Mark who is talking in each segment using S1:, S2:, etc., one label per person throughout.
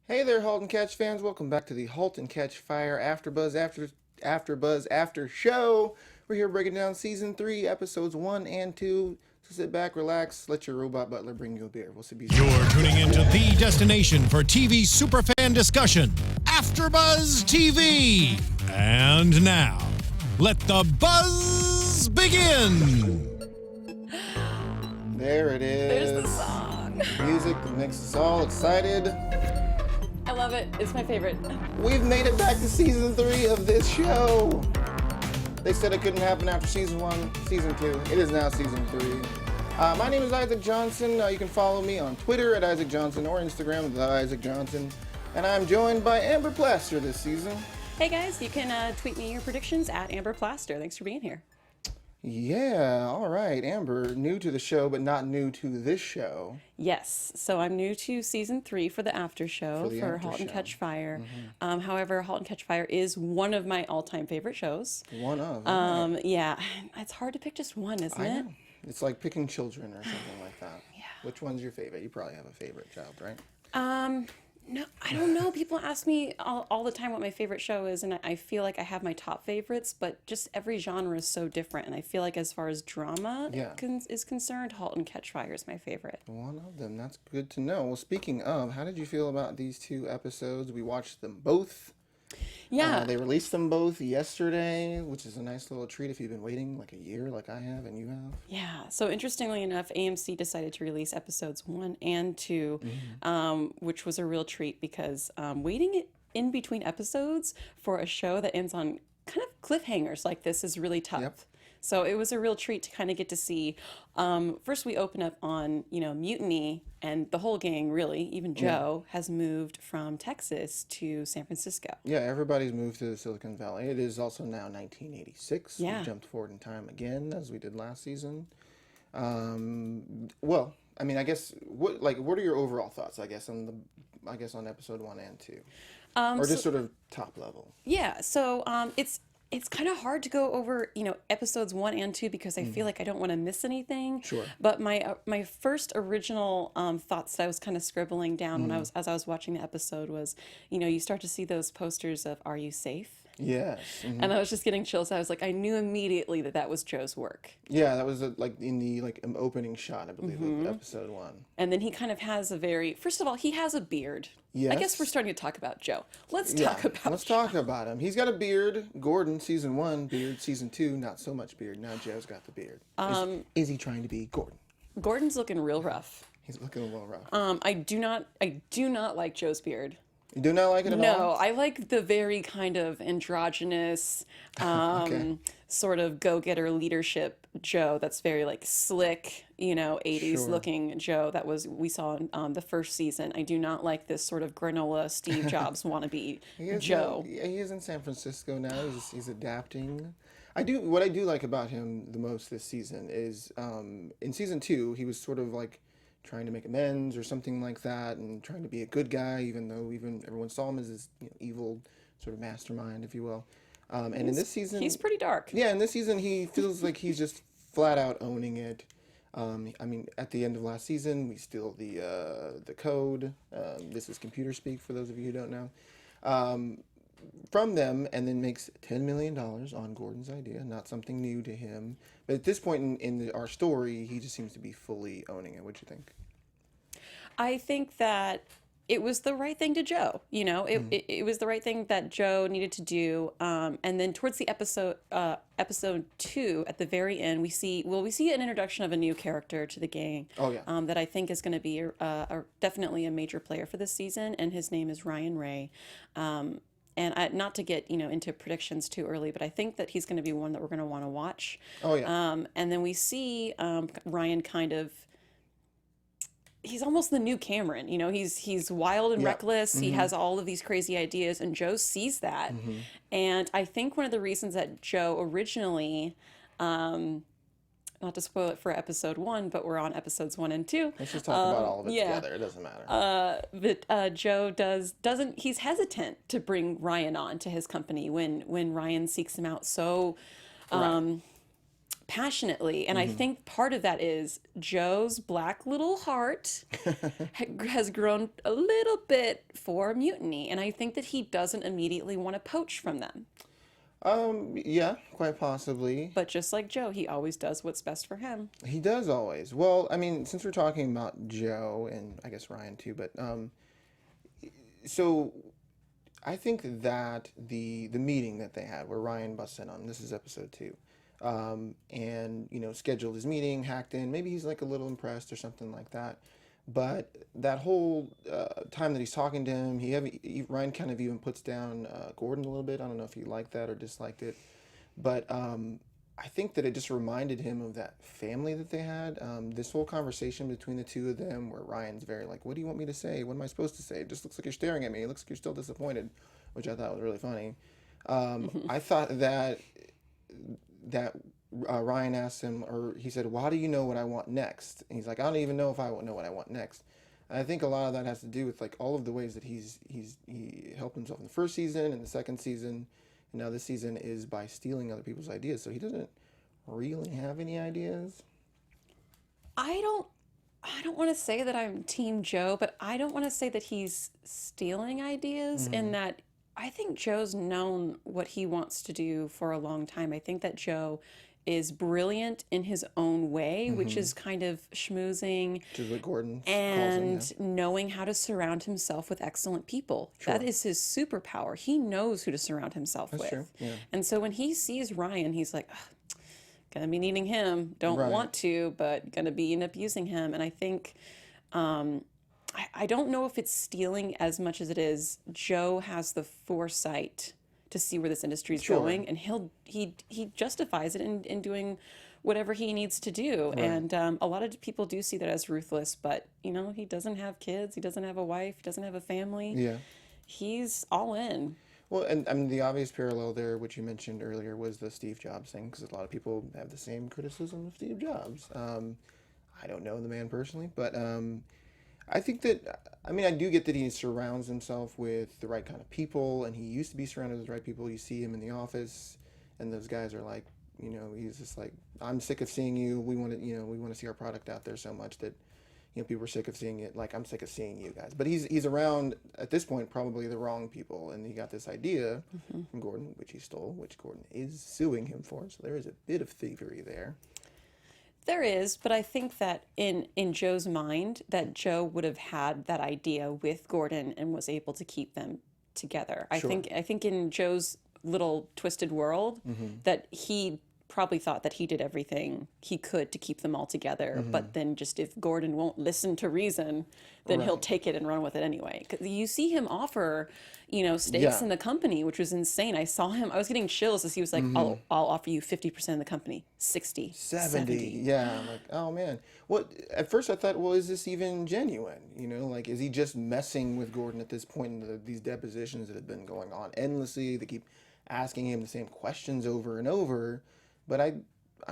S1: Hey there, Halt and Catch fans! Welcome back to the Halt and Catch Fire Afterbuzz After Show. We're here breaking down season 3, episodes 1 and 2. So sit back, relax, let your robot butler bring you a beer. We'll see you.
S2: You're tuning into the destination for TV superfan discussion, Afterbuzz TV. And now, let the buzz begin.
S1: There it is.
S3: There's the song.
S1: Music that makes us all excited.
S3: I love it. It's my favorite.
S1: We've made it back to season 3 of this show. They said it couldn't happen after season 1, season 2. It is now season 3. My name is Isaac Johnson. You can follow me on Twitter at Isaac Johnson or Instagram at Isaac Johnson. And I'm joined by Amber Plaster this season.
S3: Hey guys, you can tweet me your predictions at Amber Plaster. Thanks for being here.
S1: Yeah, all right. Amber, new to the show, but not new to this show.
S3: Yes, so I'm new to season 3 for the after show for Halt and Catch Fire. However, Halt and Catch Fire is one of my all-time favorite shows.
S1: One of.
S3: Yeah, it's hard to pick just one, isn't
S1: I
S3: it?
S1: know. It's like picking children or something like that.
S3: Yeah.
S1: Which one's your favorite? You probably have a favorite child, right?
S3: No, I don't know. People ask me all the time what my favorite show is, and I feel like I have my top favorites, but just every genre is so different. And I feel like as far as drama is concerned, Halt and Catch Fire is my favorite.
S1: One of them. That's good to know. Well, speaking of, how did you feel about these 2 episodes? We watched them both.
S3: Yeah.
S1: They released them both yesterday, which is a nice little treat if you've been waiting like a year like I have and you have.
S3: Yeah. So interestingly enough, AMC decided to release episodes 1 and 2, which was a real treat because waiting in between episodes for a show that ends on kind of cliffhangers like this is really tough.
S1: Yep.
S3: So it was a real treat to kind of get to see. First, we open up on, Mutiny, and the whole gang, really, even Joe, has moved from Texas to San Francisco.
S1: Yeah, everybody's moved to the Silicon Valley. It is also now 1986.
S3: Yeah.
S1: We jumped forward in time again, as we did last season. Well, I mean, I guess what are your overall thoughts? I guess on episode 1 and 2, or just sort of top level.
S3: Yeah. So it's kind of hard to go over, episodes 1 and 2 because I feel like I don't want to miss anything.
S1: Sure.
S3: But my first original thoughts that I was kind of scribbling down when as I was watching the episode was, you start to see those posters of "Are you safe?"
S1: Yes.
S3: And I was just getting chills. I was like, I knew immediately that was Joe's work.
S1: Yeah, that was like in the opening shot, I believe, of episode 1.
S3: And then he kind of has first of all, he has a beard.
S1: Yes.
S3: I guess we're starting to talk about Joe. Let's talk about
S1: him. He's got a beard. Gordon, season 1, beard. Season 2, not so much beard. Now Joe's got the beard. Is he trying to be Gordon?
S3: Gordon's looking real rough.
S1: He's looking a little rough.
S3: I do not like Joe's beard.
S1: You do not like it at all?
S3: No, I like the very kind of androgynous, sort of go-getter leadership Joe that's very like slick, 80s looking Joe that we saw in the first season. I do not like this sort of granola Steve Jobs wannabe Joe.
S1: He is in San Francisco now. He's adapting. What I do like about him the most this season is in season 2, he was sort of like trying to make amends or something like that, and trying to be a good guy, even though everyone saw him as this evil sort of mastermind, if you will. And in this season,
S3: he's pretty dark.
S1: Yeah, in this season, he feels like he's just flat out owning it. I mean, at the end of last season, we steal the code. This is computer speak for those of you who don't know. From them, and then makes $10 million on Gordon's idea. Not something new to him. But at this point in our story, he just seems to be fully owning it. What do you think?
S3: I think that it was the right thing to Joe. It was the right thing that Joe needed to do. And then towards the episode 2, at the very end, we see an introduction of a new character to the gang.
S1: Oh yeah.
S3: That I think is going to be definitely a major player for this season, and his name is Ryan Ray. And not to get into predictions too early, but I think that he's going to be one that we're going to want to watch.
S1: Oh yeah.
S3: And then we see Ryan kind of. He's almost the new Cameron. He's wild and reckless. He has all of these crazy ideas, and Joe sees that. And I think one of the reasons that Joe originally, not to spoil it for episode 1, but we're on episodes 1 and 2.
S1: Let's just talk about all of it together. It doesn't matter.
S3: But Joe doesn't. He's hesitant to bring Ryan on to his company when Ryan seeks him out so passionately. And I think part of that is Joe's black little heart has grown a little bit for Mutiny. And I think that he doesn't immediately want to poach from them.
S1: Yeah, quite possibly.
S3: But just like Joe, he always does what's best for him.
S1: He does always. Well, I mean, since we're talking about Joe and I guess Ryan too, but so I think that the meeting that they had where Ryan busts in on, this is episode 2, and scheduled his meeting, hacked in. Maybe he's like a little impressed or something like that. But that whole time that he's talking to him, Ryan kind of even puts down Gordon a little bit. I don't know if he liked that or disliked it, but I think that it just reminded him of that family that they had. This whole conversation between the two of them, where Ryan's very like, "What do you want me to say? What am I supposed to say? It just looks like you're staring at me. It looks like you're still disappointed," which I thought was really funny. I thought that Ryan asked him, or he said, "Well, how do you know what I want next?" And he's like, "I don't even know if I know what I want next." And I think a lot of that has to do with like all of the ways that he helped himself in the first season and the second season, and now this season is by stealing other people's ideas. So he doesn't really have any ideas.
S3: I don't want to say that I'm Team Joe, but I don't want to say that he's stealing ideas, in that I think Joe's known what he wants to do for a long time. I think that Joe is brilliant in his own way, which is kind of schmoozing,
S1: Which is what Gordon
S3: and
S1: calls him,
S3: knowing how to surround himself with excellent people. That is his superpower. He knows who to surround himself with.
S1: true, yeah.
S3: And so when he sees Ryan, he's like, "Ugh, gonna be needing him. Don't
S1: Right.
S3: want to, but gonna be end up using him." And I think, I don't know if it's stealing as much as it is Joe has the foresight to see where this industry is going, and he justifies it in doing whatever he needs to do. And a lot of people do see that as ruthless, but he doesn't have kids, he doesn't have a wife, he doesn't have a family.
S1: Yeah.
S3: He's all in.
S1: Well, and I mean, the obvious parallel there, which you mentioned earlier, was the Steve Jobs thing, because a lot of people have the same criticism of Steve Jobs. I don't know the man personally, but I think that, I mean, I do get that he surrounds himself with the right kind of people, and he used to be surrounded with the right people. You see him in the office, and those guys are like, he's just like, "I'm sick of seeing you. We want to see our product out there so much that, people are sick of seeing it. Like, I'm sick of seeing you guys." But he's around, at this point, probably the wrong people, and he got this idea from Gordon, which he stole, which Gordon is suing him for, so there is a bit of thievery there.
S3: There is, but I think that in Joe's mind, that Joe would have had that idea with Gordon and was able to keep them together. I think in Joe's little twisted world, that he probably thought that he did everything he could to keep them all together, but then just if Gordon won't listen to reason, then he'll take it and run with it anyway. 'Cause you see him offer, stakes in the company, which was insane. I saw him, I was getting chills as he was like, I'll offer you 50% of the company, 60, 70.
S1: Yeah, I'm like, oh man. Well, at first I thought, well, is this even genuine? Like, is he just messing with Gordon at this point in these depositions that have been going on endlessly? They keep asking him the same questions over and over. But I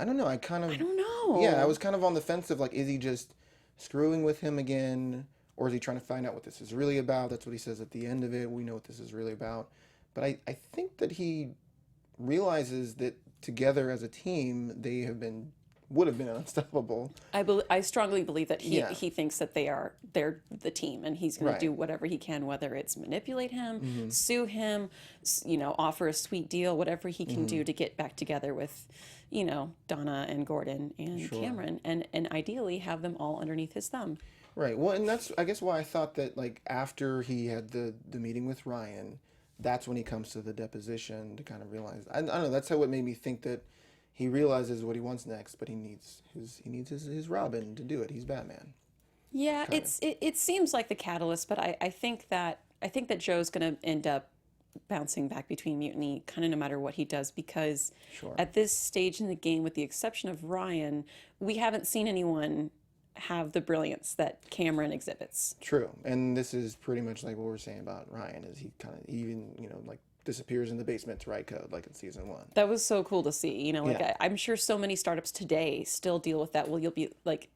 S1: don't know. I don't
S3: know.
S1: Yeah, I was kind of on the fence of like, is he just screwing with him again? Or is he trying to find out what this is really about? That's what he says at the end of it. We know what this is really about. But I think that he realizes that together as a team, they would have been unstoppable.
S3: I strongly believe that he thinks that they're the team, and he's going to do whatever he can, whether it's manipulate him, sue him, offer a sweet deal, whatever he can do to get back together with, Donna and Gordon and Cameron, and ideally have them all underneath his thumb.
S1: Right. Well, and that's, I guess, why I thought that, like, after he had the meeting with Ryan, that's when he comes to the deposition to kind of realize. I don't know. That's how it made me think that he realizes what he wants next, but he needs his Robin to do it. He's Batman.
S3: Yeah, it seems like the catalyst, but I think that Joe's going to end up bouncing back between Mutiny kind of no matter what he does, because at this stage in the game, with the exception of Ryan, we haven't seen anyone have the brilliance that Cameron exhibits.
S1: True. And this is pretty much like what we're saying about Ryan, is he kind of even, like, disappears in the basement to write code, like in season 1.
S3: That was so cool to see. I'm sure so many startups today still deal with that. Well, you'll be like,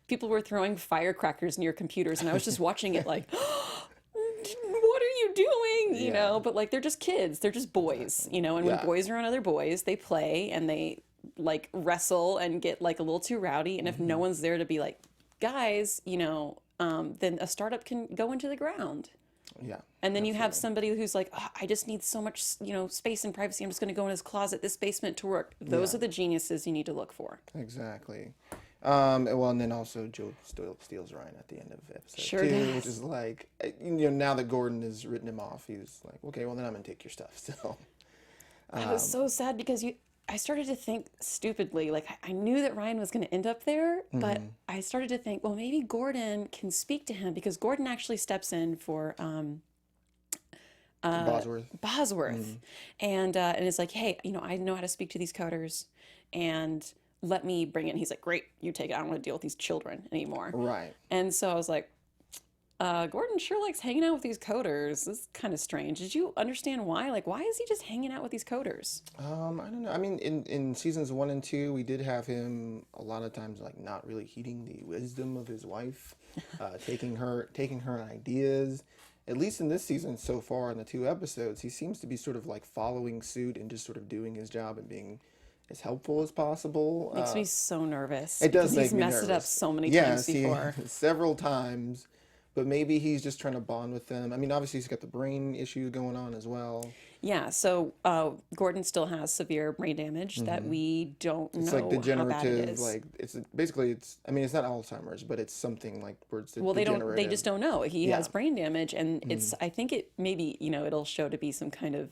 S3: people were throwing firecrackers near computers, and I was just watching it like, what are you doing? But like, they're just kids, they're just boys, and when boys are on other boys, they play and they like wrestle and get like a little too rowdy. And if no one's there to be like, guys, you know, then a startup can go into the ground.
S1: Yeah.
S3: And then you have somebody who's like, oh, I just need so much, you know, space and privacy. I'm just going to go in his closet, this basement to work. Those are the geniuses you need to look for.
S1: Exactly. Well, and then also Joe steals Ryan at the end of episode
S3: Sure
S1: 2,
S3: does.
S1: which is like, you know, now that Gordon has written him off, he's like, okay, well then I'm gonna take your stuff still.
S3: I was so sad because I started to think stupidly, like I knew that Ryan was going to end up there, but I started to think, well, maybe Gordon can speak to him because Gordon actually steps in for Bosworth, and it's like, hey, you know, I know how to speak to these coders, and let me bring it. And he's like, great, you take it. I don't want to deal with these children anymore.
S1: Right.
S3: And so I was like, Gordon sure likes hanging out with these coders. This is kind of strange. Did you understand why? Like, why is he just hanging out with these coders?
S1: I don't know. I mean, in seasons 1 and 2, we did have him a lot of times like not really heeding the wisdom of his wife, taking her ideas. At least in this season so far, in the 2 episodes, he seems to be sort of like following suit and just sort of doing his job and being as helpful as possible.
S3: Makes me so nervous.
S1: It does
S3: because
S1: make
S3: he's
S1: me
S3: messed it up
S1: nervous.
S3: so many times
S1: see,
S3: before.
S1: several times. But maybe he's just trying to bond with them. I mean, obviously he's got the brain issue going on as well.
S3: Yeah, so Gordon still has severe brain damage that we don't
S1: It's
S3: know
S1: like degenerative,
S3: how bad it is.
S1: like it's basically I mean, it's not Alzheimer's, but it's something like where it's
S3: Well,
S1: degenerative.
S3: they just don't know. He has brain damage, and
S1: Mm-hmm.
S3: it's, I think it maybe, you know, it'll show to be some kind of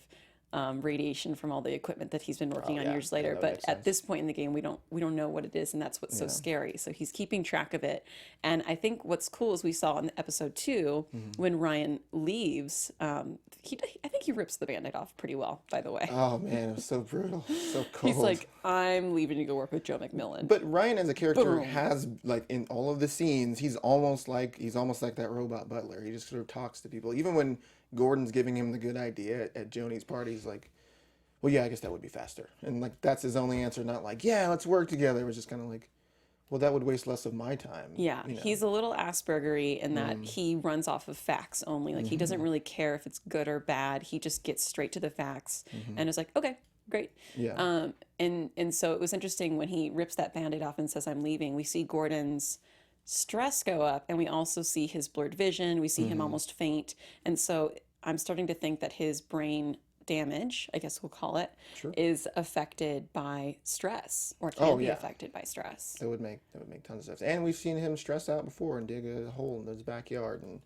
S3: radiation from all the equipment that he's been working on
S1: yeah.
S3: years
S1: Yeah,
S3: later.
S1: that
S3: But
S1: makes
S3: at
S1: sense.
S3: this point in the game, we don't know what it is, and that's what's so scary. So he's keeping track of it. And I think what's cool is we saw in episode 2 when Ryan leaves, I think he rips the Band-Aid off pretty well, by the way.
S1: Oh man, it was so brutal, so cold.
S3: He's like, I'm leaving to go work with Joe MacMillan.
S1: But Ryan as a character
S3: Boom.
S1: has like in all of the scenes, he's almost like that robot butler. He just sort of talks to people. Even when Gordon's giving him the good idea at Joni's party, he's like, well, yeah, I guess that would be faster. And like that's his only answer, not like, yeah, let's work together. It was just kind of like, well, that would waste less of my time.
S3: Yeah,
S1: you know?
S3: he's a little Aspergery in that he runs off of facts only. Like he doesn't really care if it's good or bad. He just gets straight to the facts and is like, okay, great.
S1: Yeah.
S3: And so it was interesting when he rips that Band-Aid off and says, I'm leaving. We see Gordon's stress go up, and we also see his blurred vision. We see him almost faint. And so I'm starting to think that his brain damage, I guess we'll call it, is affected by stress, or can be affected by stress.
S1: That would make tons of sense. And we've seen him stress out before and dig a hole in his backyard and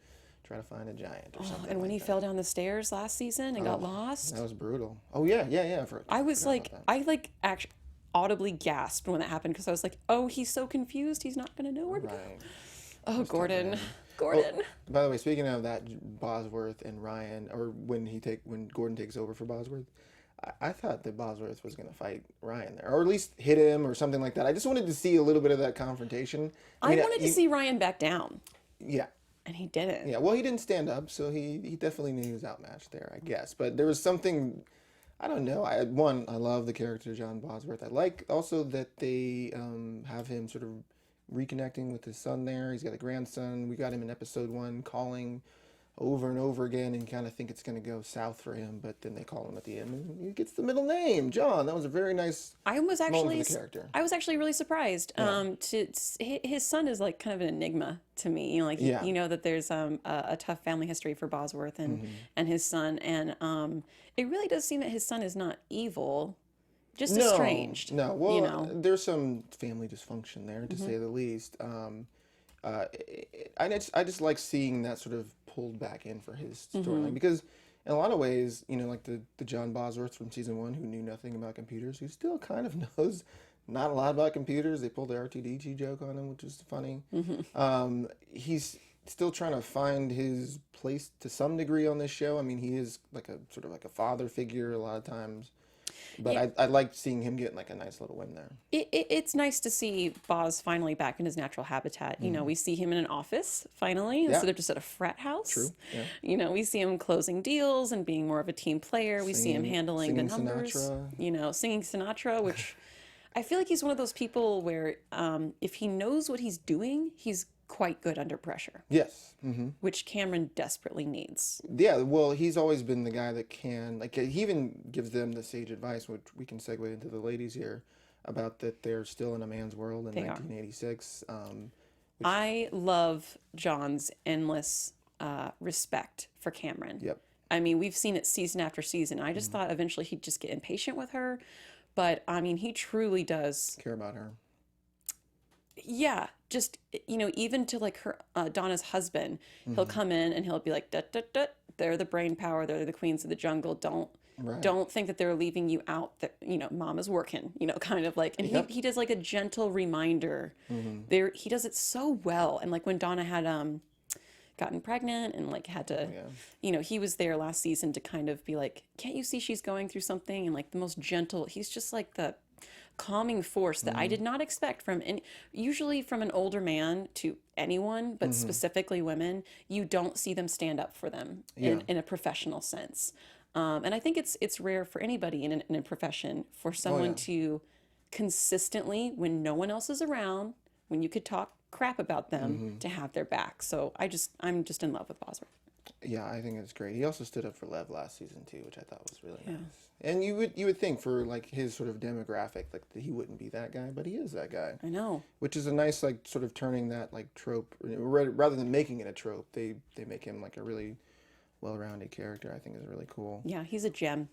S1: try to find a giant or something.
S3: And when
S1: like
S3: he
S1: that.
S3: fell down the stairs last season and got lost,
S1: That was brutal. Oh yeah.
S3: I was like, actually audibly gasped when that happened, because I was like, oh, he's so confused, he's not going to know where to go.
S1: Right.
S3: Oh, Gordon.
S1: By the way, speaking of that, Bosworth and Ryan, or when Gordon takes over for Bosworth, I thought that Bosworth was going to fight Ryan there, or at least hit him or something like that. I just wanted to see a little bit of that confrontation.
S3: I wanted to see Ryan back down,
S1: Yeah.
S3: and he didn't.
S1: Yeah, well, he didn't stand up, so he definitely knew he was outmatched there, I guess. But there was something, I don't know. I love the character John Bosworth. I like also that they have him sort of reconnecting with his son there. He's got a grandson. We got him in episode 1 calling over and over again, and kind of think it's going to go south for him, but then they call him at the end, and he gets the middle name, John. That was a very nice moment for the character.
S3: I was actually really surprised. His son is like kind of an enigma to me. You know, like you know that there's a tough family history for Bosworth and his son, and it really does seem that his son is not evil, just estranged.
S1: No, well,
S3: you know?
S1: there's some family dysfunction there, to say the least. I just like seeing that sort of pulled back in for his storyline, because in a lot of ways, you know, like the John Bosworth from season 1 who knew nothing about computers, who still kind of knows not a lot about computers. They pulled the R2D2 joke on him, which is funny. He's still trying to find his place to some degree on this show. I mean, he is like a sort of like a father figure a lot of times. But I like seeing him getting like a nice little win there.
S3: It's nice to see Boz finally back in his natural habitat. You know, we see him in an office finally instead of just at a frat house.
S1: True. Yeah.
S3: You know, we see him closing deals and being more of a team player. We see him handling the numbers.
S1: Sinatra.
S3: You know, singing Sinatra, which I feel like he's one of those people where if he knows what he's doing, he's quite good under pressure.
S1: Yes.
S3: Which Cameron desperately needs.
S1: Yeah, well, he's always been the guy that can, like, he even gives them the sage advice, which we can segue into the ladies here, about that they're still in a man's world in
S3: They are.
S1: 1986.
S3: I love John's endless respect for Cameron.
S1: Yep.
S3: I mean, we've seen it season after season. I just thought eventually he'd just get impatient with her. But, I mean, he truly does.
S1: Care about her.
S3: Yeah, just, you know, even to like her, Donna's husband, he'll come in and he'll be like, dut, dut, dut, they're the brain power, they're the queens of the jungle. Don't think that they're leaving you out, that, you know, mom is working, you know, kind of like, and he does like a gentle reminder there. He does it so well. And like when Donna had, gotten pregnant and like had to, you know, he was there last season to kind of be like, can't you see she's going through something? And like the most gentle, he's just like the calming force that I did not expect from, and usually from an older man to anyone, but specifically women, you don't see them stand up for them in a professional sense. And I think it's rare for anybody in a profession for someone to consistently, when no one else is around, when you could talk crap about them, to have their back. So I'm just in love with Bosworth.
S1: Yeah, I think it's great. He also stood up for Lev last season too, which I thought was really nice. And you would think for like his sort of demographic, like that he wouldn't be that guy, but he is that guy.
S3: I know.
S1: Which is a nice like sort of turning that like trope, rather than making it a trope, they make him like a really well-rounded character. I think is really cool.
S3: Yeah, he's a gem.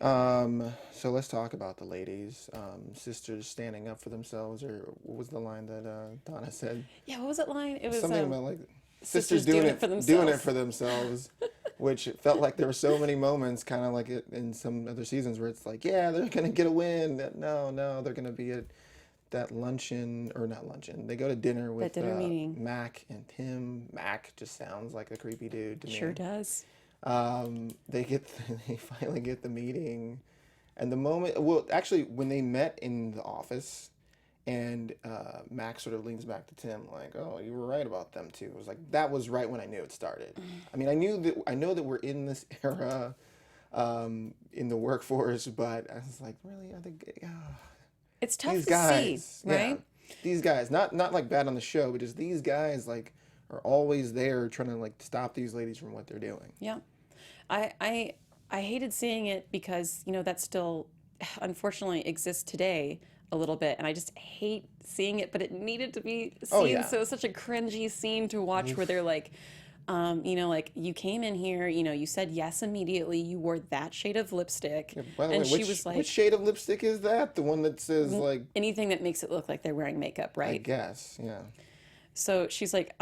S1: So let's talk about the ladies. Sisters standing up for themselves, or what was the line that Donna said?
S3: Yeah, what was that line? It was
S1: Something about like
S3: sisters doing it for
S1: themselves. Which it felt like there were so many moments, kind of like it in some other seasons, where it's like, yeah, they're gonna get a win. No, they're gonna be at that luncheon, or not luncheon. They go to dinner with
S3: meeting.
S1: Mac and Tim. Mac just sounds like a creepy dude to me.
S3: Sure does.
S1: They finally get the meeting, and the moment. Well, actually, when they met in the office, and Mac sort of leans back to Tim like, "Oh, you were right about them too." It was like that was right when I knew it started. I mean, I know that we're in this era in the workforce, but I was like, really, I think
S3: It's tough
S1: these
S3: to
S1: guys,
S3: see, right?
S1: These guys, not like bad on the show, but just these guys like are always there trying to like stop these ladies from what they're doing.
S3: Yeah. I hated seeing it because, you know, that still unfortunately exists today a little bit, and I just hate seeing it, but it needed to be seen.
S1: Oh, yeah.
S3: So it's such a cringy scene to watch where they're like, you know, like, you came in here, you know, you said yes immediately, you wore that shade of lipstick,
S1: By the
S3: and
S1: way,
S3: she was like,
S1: which shade of lipstick is that? The one that says like,
S3: anything that makes it look like they're wearing makeup,
S1: I
S3: right?
S1: guess, yeah.
S3: So she's like,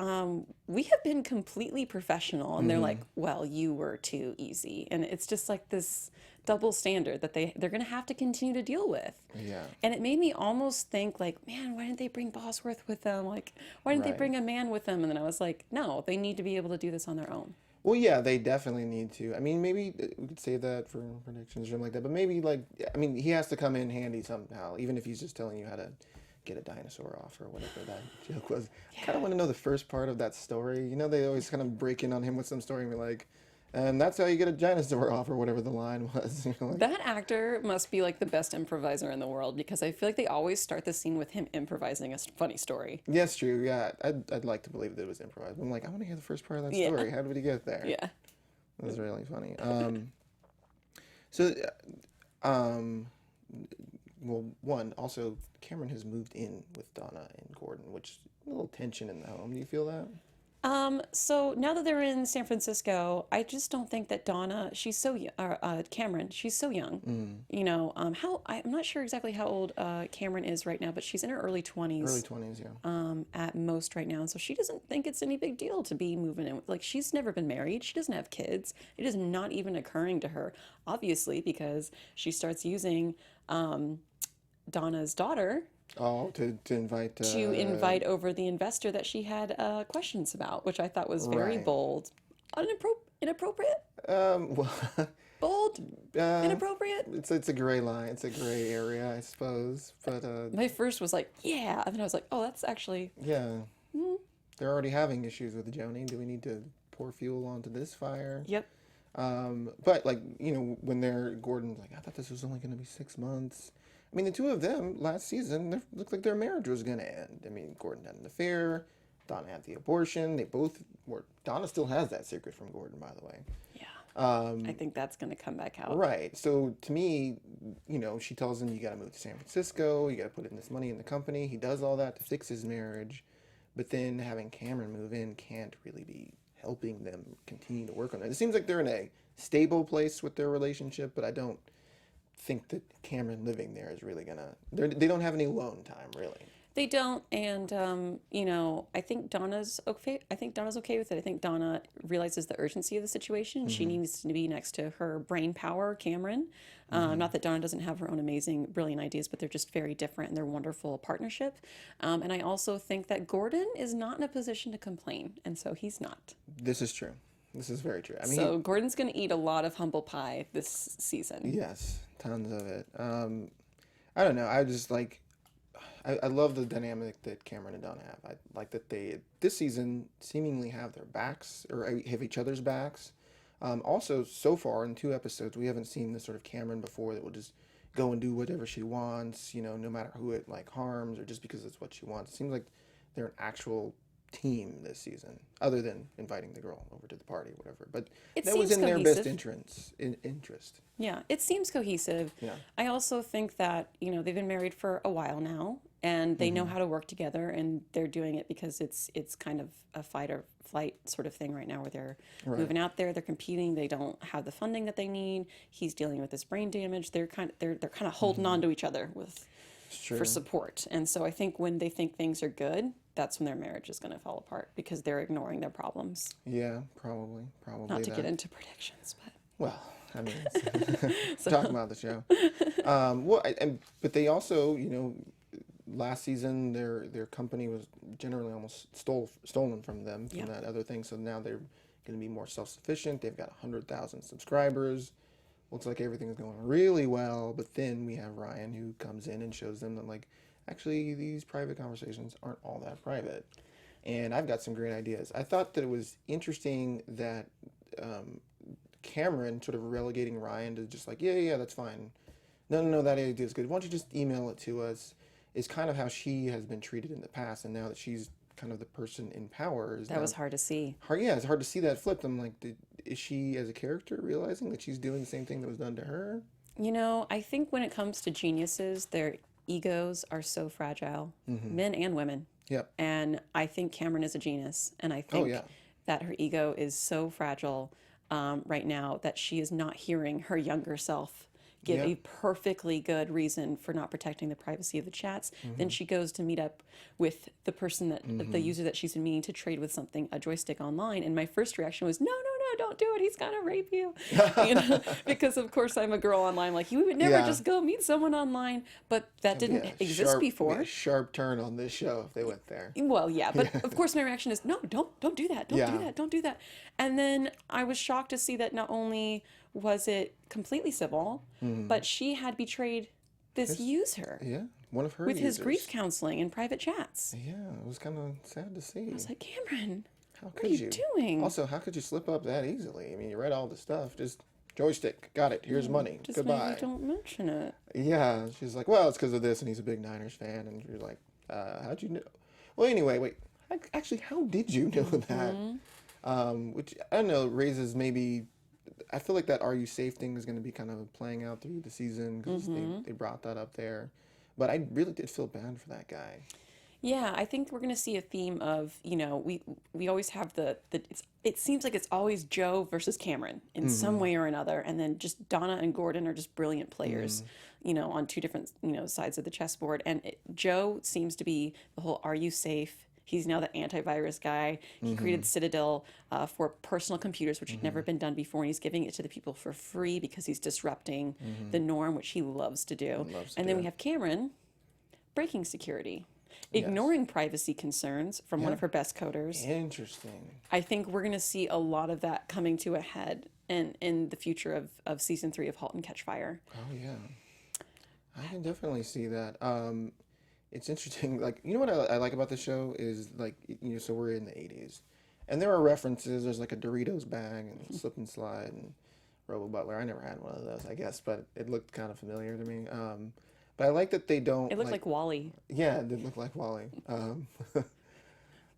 S3: we have been completely professional. And they're like, well, you were too easy. And it's just like this double standard that they're going to have to continue to deal with.
S1: Yeah.
S3: And it made me almost think like, man, why didn't they bring Bosworth with them? Like, why didn't they bring a man with them? And then I was like, no, they need to be able to do this on their own.
S1: Well, yeah, they definitely need to. I mean, maybe we could save that for predictions or something like that. But maybe like, I mean, he has to come in handy somehow, even if he's just telling you how to get a dinosaur off or whatever that joke was. I kind of want to know the first part of that story. You know, they always kind of break in on him with some story and be like, and that's how you get a dinosaur off or whatever the line was. You know, like,
S3: That actor must be like the best improviser in the world, because I feel like they always start the scene with him improvising a funny story.
S1: yes, true. Yeah, I'd like to believe that it was improvised. I'm like, I want to hear the first part of that story. How did he get there?
S3: Yeah.
S1: That was really funny. So, well, one, also, Cameron has moved in with Donna and Gordon, which a little tension in the home. Do you feel that?
S3: So now that they're in San Francisco, I just don't think that Donna, Cameron, she's so young. You know, I'm not sure exactly how old Cameron is right now, but she's in her early 20s.
S1: Early 20s, yeah.
S3: At most right now. And so she doesn't think it's any big deal to be moving in. Like, she's never been married. She doesn't have kids. It is not even occurring to her, obviously, because she starts using Donna's daughter
S1: to invite
S3: over the investor that she had questions about, which I thought was very bold, inappropriate.
S1: Well,
S3: Bold, inappropriate.
S1: It's a gray line. It's a gray area, I suppose. But
S3: My first was like, yeah, and then I was like, oh, that's actually
S1: yeah. They're already having issues with Joni. Do we need to pour fuel onto this fire?
S3: Yep.
S1: But like, you know, when Gordon's like, I thought this was only going to be 6 months. I mean, the two of them last season, it looked like their marriage was going to end. I mean, Gordon had an affair. Donna had the abortion. They both were. Donna still has that secret from Gordon, by the way.
S3: Yeah. I think that's going to come back out.
S1: Right. So to me, she tells him, you got to move to San Francisco. You got to put in this money in the company. He does all that to fix his marriage. But then having Cameron move in can't really be helping them continue to work on it. It seems like they're in a stable place with their relationship, but I don't think that Cameron living there is really gonna. They don't have any alone time, really.
S3: They don't, and I think Donna's okay. I think Donna's okay with it. I think Donna realizes the urgency of the situation. She needs to be next to her brain power, Cameron. Not that Donna doesn't have her own amazing, brilliant ideas, but they're just very different in their wonderful partnership. And I also think that Gordon is not in a position to complain, and so he's not.
S1: This is true. This is very true. I mean,
S3: so Gordon's going to eat a lot of humble pie this season.
S1: Yes, tons of it. I don't know. I just like. I love the dynamic that Cameron and Donna have. I like that they, this season, seemingly have their backs, or have each other's backs. Also, so far in 2 episodes, we haven't seen this sort of Cameron before that will just go and do whatever she wants, no matter who it harms, or just because it's what she wants. It seems like they're an actual team this season, other than inviting the girl over to the party, whatever. But that was in their best interest.
S3: Yeah, it seems cohesive.
S1: Yeah.
S3: I also think that, they've been married for a while now, and they know how to work together, and they're doing it because it's kind of a fight or flight sort of thing right now, where they're moving out there, they're competing, they don't have the funding that they need. He's dealing with this brain damage. They're kind of holding on to each other for support. And so I think when they think things are good, that's when their marriage is going to fall apart, because they're ignoring their problems.
S1: Yeah, probably.
S3: Not to get into predictions, but
S1: well, I mean, talking about the show. But they also, last season their company was generally almost stolen from them from that other thing. So now they're going to be more self-sufficient. They've got 100,000 subscribers. Looks like everything's going really well. But then we have Ryan, who comes in and shows them that actually these private conversations aren't all that private. And I've got some great ideas. I thought that it was interesting that Cameron sort of relegating Ryan to just yeah, that's fine. No, that idea is good. Why don't you just email it to us? Is kind of how she has been treated in the past, and now that she's kind of the person in power,
S3: that was hard to see.
S1: It's hard to see that flipped. I'm like, is she as a character realizing that she's doing the same thing that was done to her?
S3: I think when it comes to geniuses, their egos are so fragile, men and women.
S1: Yep.
S3: And I think Cameron is a genius, and I think that her ego is so fragile right now that she is not hearing her younger self give a perfectly good reason for not protecting the privacy of the chats. Then she goes to meet up with the person the user that she's been meaning to trade with a joystick online. And my first reaction was, no, don't do it. He's gonna rape you. Because of course I'm a girl online. You would never just go meet someone online, but that didn't exist before.
S1: A sharp turn on this show if they went there.
S3: Well, yeah, but of course my reaction is, no, don't do that. Don't do that. And then I was shocked to see that not only was it completely civil, but she had betrayed this user.
S1: Yeah, one of her
S3: with
S1: users.
S3: his grief counseling and private chats.
S1: Yeah, it was kind of sad to see.
S3: I was like, Cameron,
S1: what
S3: are you doing?
S1: Also, how could you slip up that easily? I mean, you read all the stuff. Just joystick, got it. Here's money.
S3: Just
S1: goodbye.
S3: maybe don't mention it.
S1: Yeah, she's like, well, it's because of this, and he's a big Niners fan. And you're like, how'd you know? Well, anyway, wait. Actually, how did you know that? Which I don't know raises maybe. I feel like that "Are you safe" thing is going to be kind of playing out through the season because they brought that up there. But I really did feel bad for that guy.
S3: Yeah, I think we're going to see a theme of, we always have it seems like it's always Joe versus Cameron in some way or another. And then just Donna and Gordon are just brilliant players, on 2 different, sides of the chessboard. And Joe seems to be the whole "Are you safe?" He's now the antivirus guy. He created Citadel for personal computers, which had never been done before. And he's giving it to the people for free because he's disrupting the norm, which he loves to do. Then we have Cameron breaking security, ignoring privacy concerns from one of her best coders.
S1: Interesting.
S3: I think we're going to see a lot of that coming to a head in the future of season 3 of *Halt and Catch Fire*.
S1: Oh, yeah. I can definitely see that. It's interesting. What I like about the show is so we're in the 80s, and there are references. There's a Doritos bag and Slip and Slide and Robo Butler. I never had one of those, I guess, but it looked kind of familiar to me. But I like that they don't.
S3: It looked like Wall-E.
S1: Yeah, it did look like Wall-E.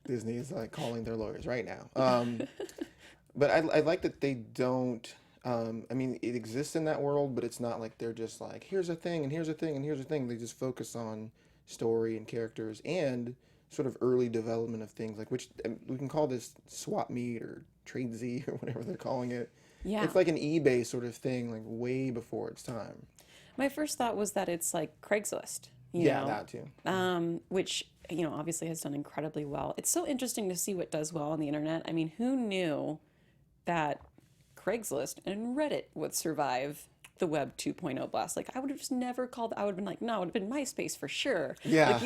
S1: Disney is calling their lawyers right now. But I like that they don't I mean, it exists in that world, but it's not like they're just like, here's a thing, and here's a thing, and here's a thing. They just focus on story and characters and sort of early development of things, like which we can call this swap meet or trade Z or whatever they're calling it.
S3: Yeah.
S1: It's like an eBay sort of thing, like way before its time.
S3: My first thought was that it's like Craigslist, you
S1: Yeah,
S3: know,
S1: that too.
S3: which, you know, obviously has done incredibly well. It's so interesting to see what does well on the internet. I mean, who knew that Craigslist and Reddit would survive the Web 2.0 blast? Like, I would have just never called. I would have been like, no, it would have been MySpace for sure.
S1: Yeah.
S3: Like,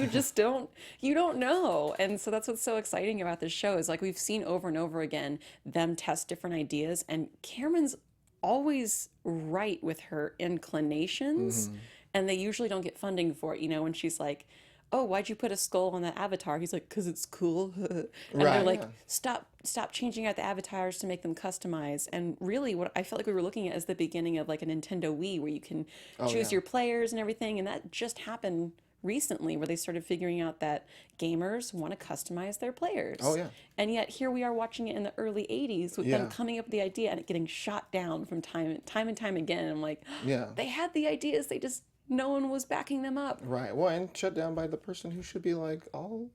S3: you don't know. And so that's what's so exciting about this show is like we've seen over and over again them test different ideas, and Cameron's always right with her inclinations, and they usually don't get funding for it. You know, when she's like, oh, why'd you put a skull on that avatar? He's like, because it's cool. And they're like, stop changing out the avatars to make them customized. And really what I felt like we were looking at is the beginning of like a Nintendo Wii where you can choose your players and everything. And that just happened recently where they started figuring out that gamers want to customize their players.
S1: Oh, yeah.
S3: And yet here we are watching it in the early 80s with them coming up with the idea and it getting shot down from time and time again. And I'm like, they had the ideas, they just no one was backing them up.
S1: Right. Well, and shut down by the person who should be like all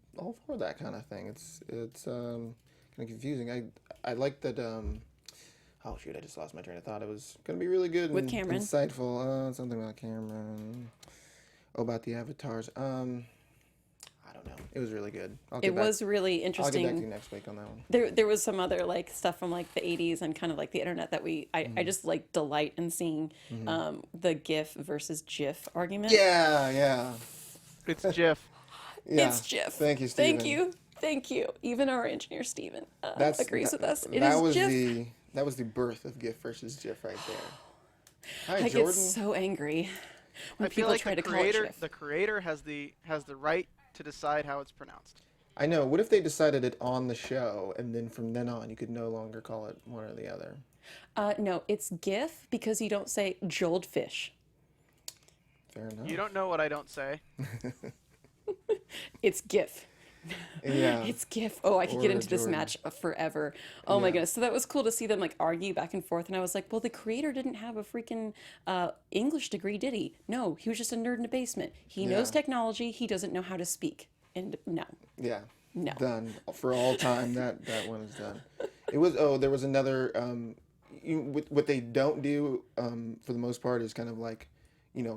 S1: for that kind of thing. It's kind of confusing. I like that. Oh shoot! I just lost my train of thought. It was gonna be really good
S3: With
S1: and
S3: Cameron?
S1: insightful. Something about Cameron. Oh, about the avatars. I don't know. It was really good.
S3: It was really
S1: I'll
S3: interesting.
S1: get back to you next week on that one.
S3: There was some other like stuff from like the 80s and kind of like the internet that I just like delight in seeing the GIF versus GIF argument.
S1: Yeah.
S4: It's GIF.
S1: Yeah.
S3: It's GIF.
S1: Thank you, Steven.
S3: Thank you. Even our engineer Steven agrees with us. It
S1: that
S3: is
S1: was
S3: GIF.
S1: that was the birth of GIF versus GIF right there. Hi,
S3: I
S1: Jordan.
S3: get so angry when
S4: I feel
S3: people
S4: like
S3: try
S4: the
S3: to call it
S4: creator,
S3: GIF.
S4: the creator has the right to decide how it's pronounced.
S1: I know. What if they decided it on the show, and then from then on, you could no longer call it one or the other?
S3: No, it's GIF because you don't say Joldfish.
S1: Fair enough.
S4: You don't know what I don't say.
S3: It's GIF.
S1: Yeah.
S3: It's GIF. Oh, I could get
S1: Or
S3: into this
S1: Jordan.
S3: match forever. Oh my goodness. So that was cool to see them like argue back and forth. And I was like, well, the creator didn't have a freaking English degree, did he? No, he was just a nerd in a basement. He knows technology. He doesn't know how to speak. And no.
S1: Yeah.
S3: No.
S1: Done for all time. That one is done. It was. Oh, there was another. What they don't do for the most part is kind of like,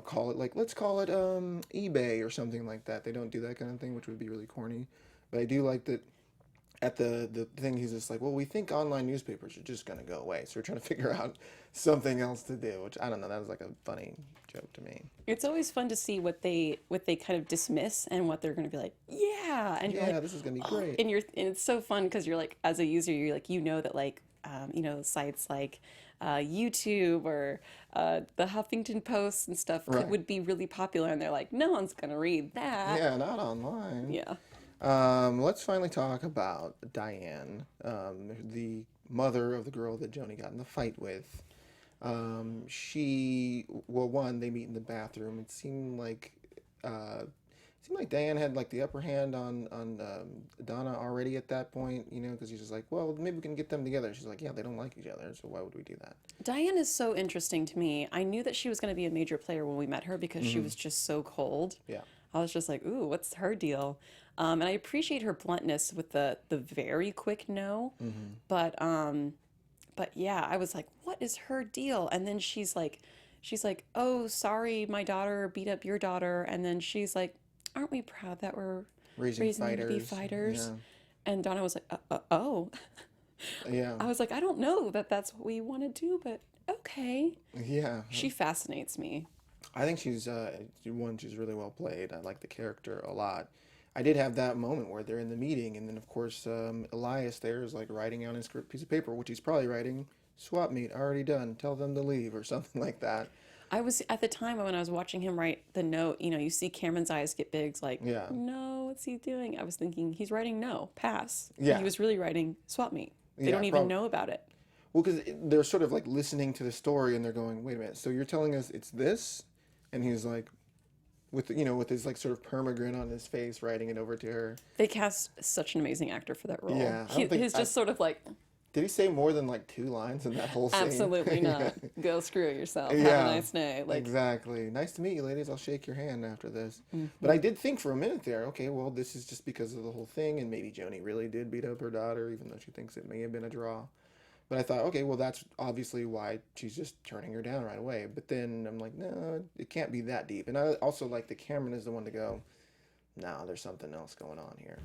S1: call it like, let's call it eBay or something like that. They don't do that kind of thing, which would be really corny. But I do like that at the thing, he's just like, well, we think online newspapers are just going to go away. So we're trying to figure out something else to do, which I don't know. That was like a funny joke to me.
S3: It's always fun to see what they kind of dismiss and what they're going to be like, yeah. And you're
S1: Yeah,
S3: like,
S1: this is going to be great.
S3: and it's so fun because you're like, as a user, you're like, that like, sites like YouTube or the Huffington Post and stuff would be really popular. And they're like, no one's going to read that.
S1: Yeah, not online.
S3: Yeah.
S1: Let's finally talk about Diane, the mother of the girl that Joni got in the fight with. They meet in the bathroom. It seemed like Diane had like the upper hand on Donna already at that point, because he's just like, well, maybe we can get them together. She's like, yeah, they don't like each other, so why would we do that?
S3: Diane is so interesting to me. I knew that she was going to be a major player when we met her because she was just so cold.
S1: Yeah.
S3: I was just like, ooh, what's her deal? And I appreciate her bluntness with the very quick no. But yeah, I was like, what is her deal? And then she's like, oh, sorry, my daughter beat up your daughter. And then she's like, aren't we proud that we're raising them to be fighters?
S1: Yeah.
S3: And Donna was like, oh.
S1: Yeah.
S3: I was like, I don't know that that's what we want to do, but okay.
S1: Yeah.
S3: She fascinates me.
S1: I think she's really well played. I like the character a lot. I did have that moment where they're in the meeting, and then of course Elias there is like writing on his piece of paper, which he's probably writing, swap meet already done, tell them to leave or something like that.
S3: I was at the time when I was watching him write the note, you see Cameron's eyes get big, it's like, no, what's he doing? I was thinking he's writing no, pass.
S1: Yeah.
S3: And he was really writing swap meet. They don't even know about it.
S1: Well, because they're sort of like listening to the story and they're going, wait a minute, so you're telling us it's this? And he's like, with his like sort of permagrin on his face, writing it over to her.
S3: They cast such an amazing actor for that role.
S1: Yeah,
S3: He's just sort of like,
S1: Did he say more than like 2 lines in that whole scene?
S3: Absolutely not. Go screw yourself. Have
S1: Yeah,
S3: a nice day. Like,
S1: exactly. Nice to meet you, ladies. I'll shake your hand after this.
S3: Mm-hmm.
S1: But I did think for a minute there, okay, well, this is just because of the whole thing, and maybe Joni really did beat up her daughter, even though she thinks it may have been a draw. But I thought, okay, well, that's obviously why she's just turning her down right away. But then I'm like, no, it can't be that deep. And I also like that Cameron is the one to go, no, there's something else going on here.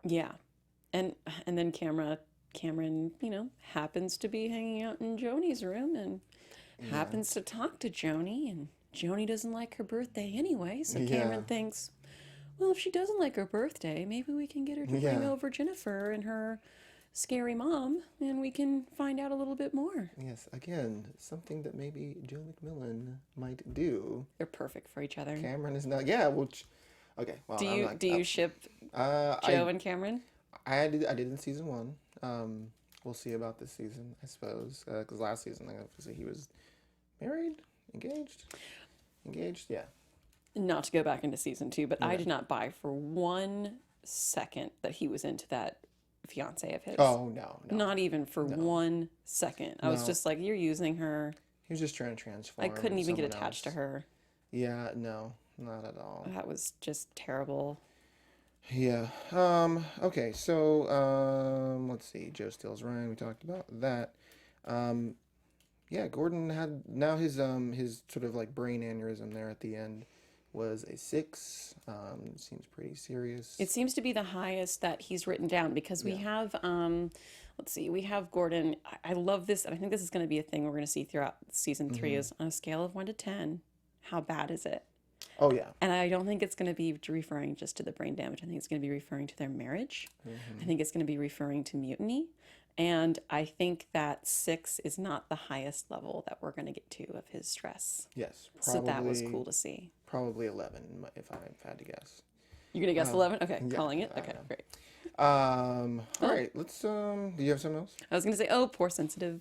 S3: yeah. And then Cameron, you know, happens to be hanging out in Joni's room and happens to talk to Joni, and Joni doesn't like her birthday anyway. So Cameron thinks, well, if she doesn't like her birthday, maybe we can get her to bring over Jennifer and her scary mom, and we can find out a little bit more.
S1: Yes, again, something that maybe Joe MacMillan might do.
S3: They're perfect for each other.
S1: Cameron is not. Yeah, well, okay. Well,
S3: Do you ship Joe and Cameron?
S1: I did in season 1. We'll see about this season, I suppose. Because last season, obviously, he was married, engaged, yeah.
S3: Not to go back into season 2, but I did not buy for 1 second that he was into that fiance of his.
S1: Oh no.
S3: Not even for 1 second. I was just like, you're using her.
S1: He was just trying to transform.
S3: I couldn't even get
S1: someone
S3: attached
S1: else.
S3: to her.
S1: Yeah, no, not at all.
S3: That was just terrible.
S1: Yeah. Okay. So, let's see. Joe steals Ryan. We talked about that. Yeah. Gordon had now his sort of like brain aneurysm there at the end was a 6. Seems pretty serious.
S3: It seems to be the highest that he's written down because we have, let's see, we have Gordon. I love this, and I think this is going to be a thing we're going to see throughout season 3 is on a scale of 1 to 10. How bad is it?
S1: Oh yeah.
S3: And I don't think it's going to be referring just to the brain damage. I think it's going to be referring to their marriage. I think it's going to be referring to mutiny. And I think that 6 is not the highest level that we're going to get to of his stress.
S1: Yes.
S3: So that was cool to see.
S1: Probably 11, if I had to guess.
S3: You're going to guess 11? Okay,
S1: yeah,
S3: calling it? Okay, great.
S1: All right, let's, do you have something else?
S3: I was going to say, oh, poor sensitive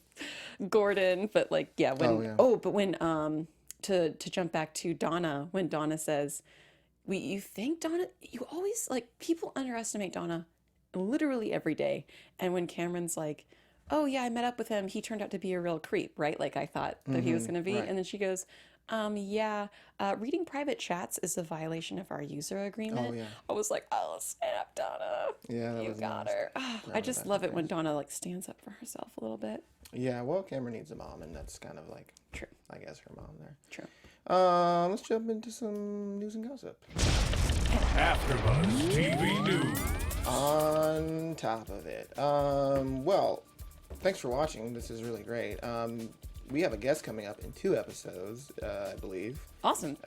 S3: Gordon. But like, yeah, when, to jump back to Donna, when Donna says, you think Donna, you always, like, people underestimate Donna literally every day. And when Cameron's like, oh yeah, I met up with him, he turned out to be a real creep, right? Like I thought that he was going to be. Right. And then she goes, reading private chats is a violation of our user agreement. Oh, yeah. I was like, oh, snap, Donna.
S1: Yeah, that
S3: you
S1: was
S3: got
S1: nice.
S3: her. Oh, I just love it when Donna like stands up for herself a little bit.
S1: Yeah, well, Cameron needs a mom, and that's kind of like,
S3: true.
S1: I guess her mom there.
S3: True.
S1: Let's jump into some news and gossip.
S2: Afterbuzz TV News.
S1: On top of it, well, thanks for watching. This is really great. We have a guest coming up in 2 episodes, I believe.
S3: Awesome.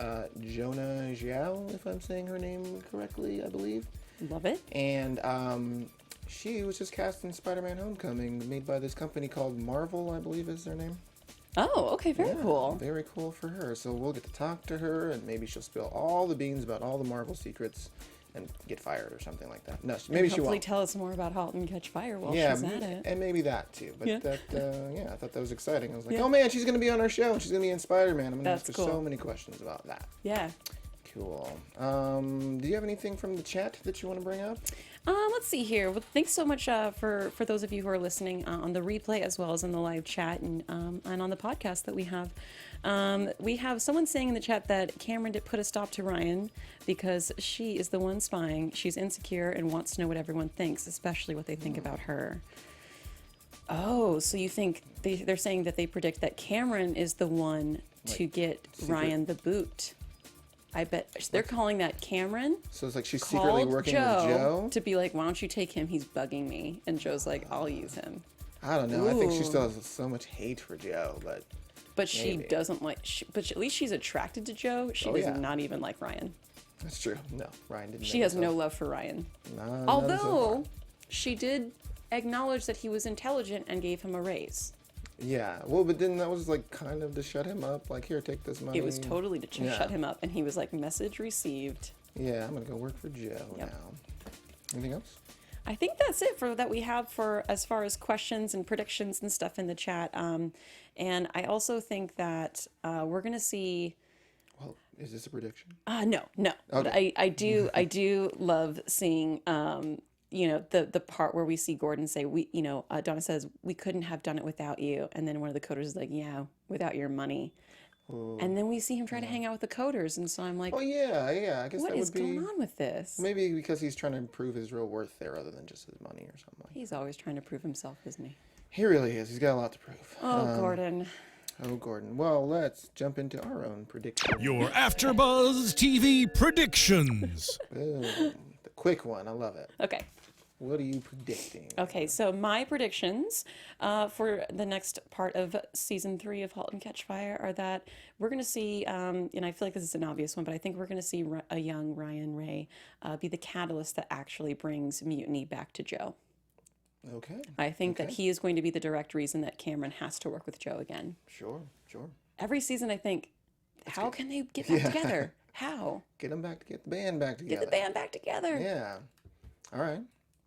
S1: Jonah Zhao, if I'm saying her name correctly, I believe.
S3: Love it.
S1: And she was just cast in Spider-Man Homecoming, made by this company called Marvel, I believe is their name.
S3: Oh, okay, very cool.
S1: Very cool for her. So we'll get to talk to her, and maybe she'll spill all the beans about all the Marvel secrets and get fired or something like that. No, maybe she won't.
S3: Hopefully tell us more about Halt and Catch Fire while she's at it.
S1: And maybe that too. But I thought that was exciting. I was like,
S3: Yeah.
S1: oh man, she's going to be on our show, and she's going to be in Spider-Man. I'm going to ask her
S3: cool.
S1: so many questions about that.
S3: Yeah.
S1: Cool. Do you have anything from the chat that you want to bring up?
S3: Let's see here. Well, thanks so much for those of you who are listening on the replay as well as in the live chat and on the podcast that we have. We have someone saying in the chat that Cameron did put a stop to Ryan because she is the one spying. She's insecure and wants to know what everyone thinks, especially what they think about her. Oh, so you think they're saying that they predict that Cameron is the one to get Ryan the boot. I bet they're calling that Cameron.
S1: So it's like she's secretly working with Joe?
S3: To be like, why don't you take him? He's bugging me. And Joe's like, I'll use him.
S1: I don't know. I think she still has so much hate for Joe, but
S3: she doesn't like, but at least she's attracted to Joe. She does not even like Ryan.
S1: That's true. No, Ryan didn't.
S3: She has no love for Ryan. Although she did acknowledge that he was intelligent and gave him a raise.
S1: Yeah, well, but then that was like kind of to shut him up. Like, here, take this money.
S3: It was totally to shut him up, and he was like, message received.
S1: Yeah, I'm gonna go work for Joe now. Anything else?
S3: I think that's it for that we have for as far as questions and predictions and stuff in the chat. And I also think that we're gonna see.
S1: Well, is this a prediction?
S3: No.
S1: Okay.
S3: But I do love seeing you know, the part where we see Gordon say, Donna says, we couldn't have done it without you. And then one of the coders is like, yeah, without your money.
S1: Ooh.
S3: And then we see him try to hang out with the coders. And so I'm like,
S1: Oh yeah. I guess
S3: what
S1: that
S3: is
S1: would be
S3: going on with this?
S1: maybe because he's trying to improve his real worth there, other than just his money or something like that.
S3: He's always trying to prove himself, isn't he?
S1: He really is. He's got a lot to prove.
S3: Oh, Gordon.
S1: Oh, Gordon. Well, let's jump into our own prediction.
S2: Your Afterbuzz TV predictions.
S1: Boom. The quick one. I love it.
S3: Okay.
S1: What are you predicting?
S3: Okay, so my predictions for the next part of season 3 of *Halt and Catch Fire* are that we're going to see, and I feel like this is an obvious one, but I think we're going to see a young Ryan Ray be the catalyst that actually brings mutiny back to Joe.
S1: Okay.
S3: I think that he is going to be the direct reason that Cameron has to work with Joe again.
S1: Sure.
S3: Every season, I think, how can they get back together? How?
S1: Get them back. Get the band back together.
S3: Get the band back together.
S1: Yeah. All right.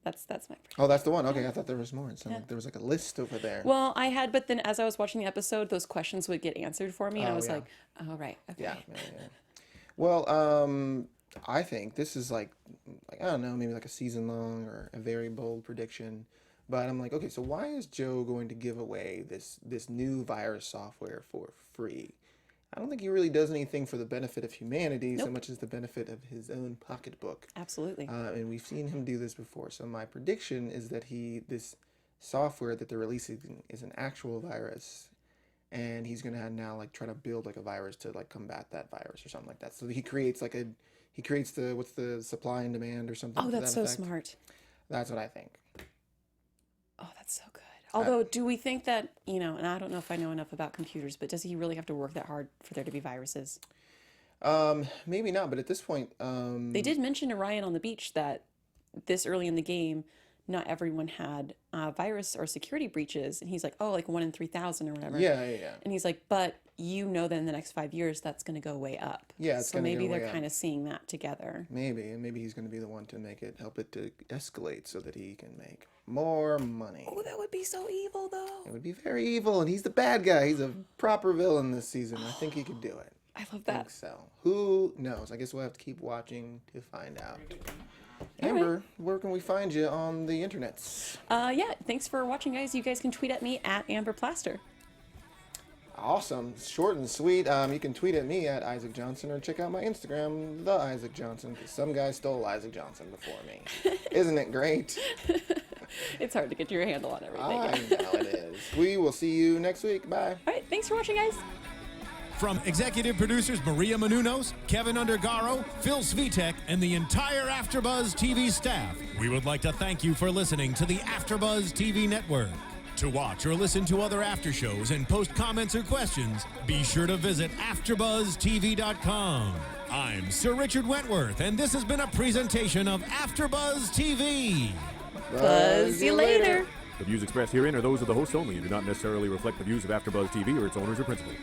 S3: That's my prediction.
S1: Oh, that's the one. Okay, I thought there was more. It sounded like there was like a list over there.
S3: Well, I had, but then as I was watching the episode, those questions would get answered for me, and I was like, oh, right. Okay.
S1: Yeah. Well, I think this is like I don't know, maybe like a season long or a very bold prediction. But I'm like, okay, so why is Joe going to give away this new virus software for free? I don't think he really does anything for the benefit of humanity so much as the benefit of his own pocketbook.
S3: Absolutely.
S1: And we've seen him do this before. So my prediction is that this software that they're releasing is an actual virus, and he's gonna now like try to build like a virus to like combat that virus or something like that. So he creates the what's the supply and demand or something.
S3: Oh,
S1: to
S3: that's
S1: that
S3: so
S1: effect.
S3: smart.
S1: That's what I think.
S3: Oh, that's so good. Although, do we think that, and I don't know if I know enough about computers, but does he really have to work that hard for there to be viruses?
S1: Maybe not, but at this point,
S3: They did mention to Ryan on the beach that this early in the game, not everyone had virus or security breaches. And he's like, oh, like 1 in 3,000 or whatever.
S1: Yeah.
S3: And he's like, but that in the next 5 years, that's going to go way up.
S1: Yeah, it's
S3: so
S1: gonna
S3: maybe
S1: go way
S3: they're
S1: up.
S3: kind of seeing that together.
S1: Maybe he's going to be the one to help it to escalate so that he can make more money.
S3: Oh, that would be so evil, though.
S1: It would be very evil, and he's the bad guy. He's a proper villain this season. I think he could do it.
S3: I love
S1: I
S3: that.
S1: think so. Who knows? I guess we'll have to keep watching to find out. Amber, where can we find you on the internets?
S3: Yeah, thanks for watching, guys. You guys can tweet at me at Amber Plaster.
S1: Awesome. Short and sweet. You can tweet at me at Isaac Johnson or check out my Instagram, the Isaac Johnson, because some guy stole Isaac Johnson before me. Isn't it great?
S3: It's hard to get your handle on everything.
S1: I know it is. We will see you next week. Bye.
S3: All right, thanks for watching, guys.
S2: From executive producers Maria Menounos, Kevin Undergaro, Phil Svitek, and the entire Afterbuzz TV staff, we would like to thank you for listening to the Afterbuzz TV network. To watch or listen to other after shows and post comments or questions, be sure to visit AfterbuzzTV.com. I'm Sir Richard Wentworth, and this has been a presentation of Afterbuzz TV.
S3: Buzz you later.
S5: The views expressed herein are those of the host only and do not necessarily reflect the views of AfterBuzz TV or its owners or principals.